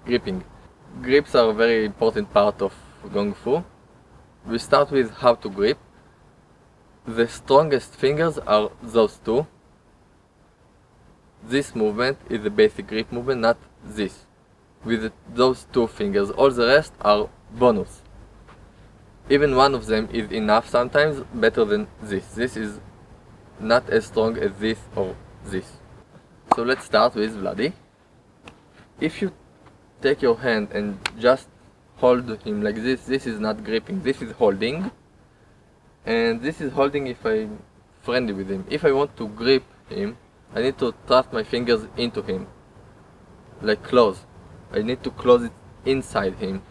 gripping. Grips are a very important part of Kung Fu. We start with how to grip. The strongest fingers are those two. This movement is the basic grip movement, not this. With those two fingers, all the rest are bonus. Even one of them is enough sometimes, better than this. This is not as strong as this or this. So let's start with Vladi. If you take your hand and just hold him like this, this is not gripping, this is holding. And this is holding if I'm friendly with him. If I want to grip him, I need to thrust my fingers into him, like close. I need to close it inside him.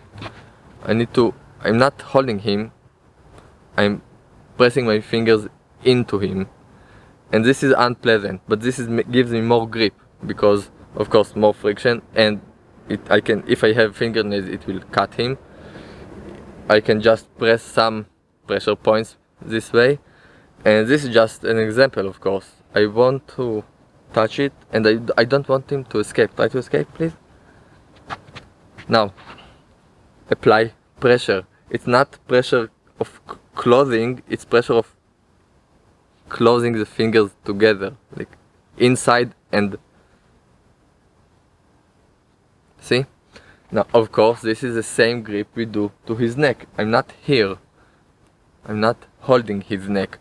I'm not holding him, I'm pressing my fingers into him. And this is unpleasant, but this gives me more grip, because of course more friction, and if I have fingernails, it will cut him. I can just press some pressure points this way, and this is just an example. Of course, I want to touch it, and I don't want him to escape. Try to escape, please. Now, apply pressure. It's not pressure of closing, it's pressure of closing the fingers together, like inside and... See? Now, of course, this is the same grip we do to his neck. I'm not here. I'm not holding his neck.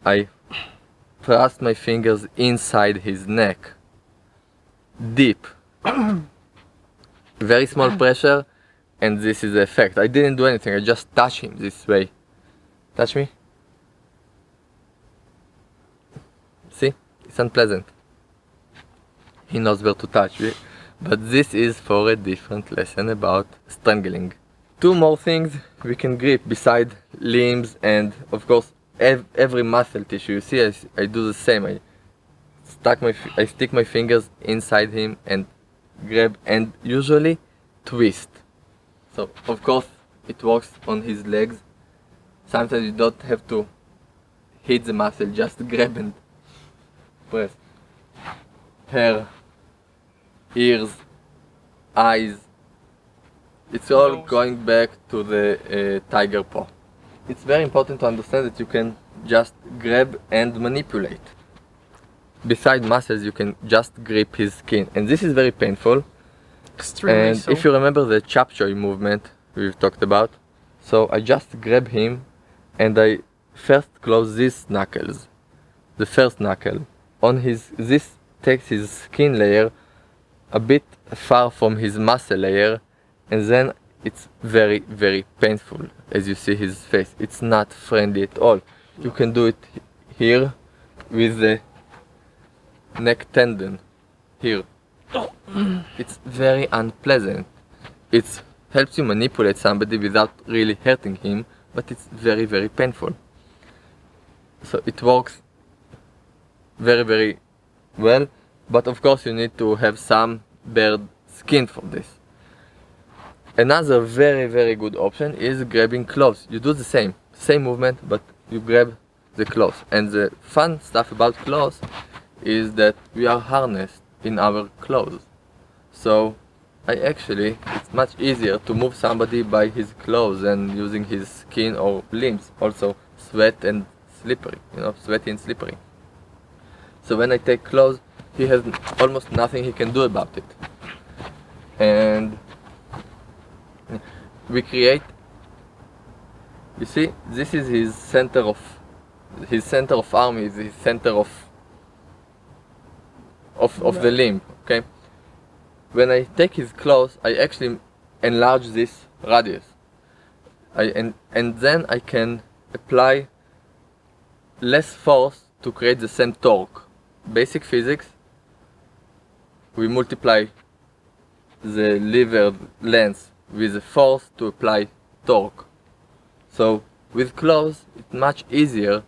I thrust my fingers inside his neck. Deep. Very small pressure, and this is the effect. I didn't do anything, I just touch him this way. Touch me. See? It's unpleasant. He knows where to touch me. But this is for a different lesson about strangling. Two more things we can grip beside limbs and of course every muscle tissue. You see, I do the same. I stick my fingers inside him and grab and usually twist. So of course it works on his legs. Sometimes you don't have to hit the muscle, just grab and press. Hair, ears, eyes, it's all going back to the tiger paw. It's very important to understand that you can just grab and manipulate. Beside muscles, you can just grip his skin, and this is very painful. Extremely and so. If you remember the chop choy movement we've talked about, so I just grab him and I first close these knuckles, the first knuckle on this takes his skin layer a bit far from his muscle layer, and then it's very, very painful. As you see his face, it's not friendly at all. You can do it here with the neck tendon here. It's very unpleasant. It helps you manipulate somebody without really hurting him, but it's very, very painful. So it works very, very well, but of course you need to have some bared skin for this. Another very, very good option is grabbing clothes. You do the same movement, but you grab the clothes. And the fun stuff about clothes is that we are harnessed in our clothes. So it's much easier to move somebody by his clothes than using his skin or limbs. Also sweat and slippery, sweaty and slippery. So when I take clothes, he has almost nothing he can do about it. And we create, you see, this is his center of arm, is his center of the limb, okay? When I take his clothes, I actually enlarge this radius. And then I can apply less force to create the same torque. Basic physics, we multiply the lever length with the force to apply torque. So with clothes, it's much easier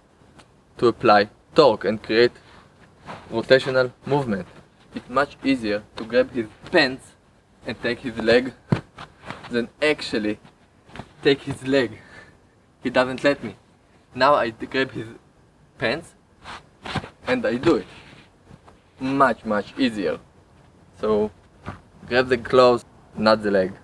to apply torque and create rotational movement. It's much easier to grab his pants and take his leg than actually take his leg. He doesn't let me. Now I grab his pants and I do it. Much, much easier. So grab the clothes not the leg.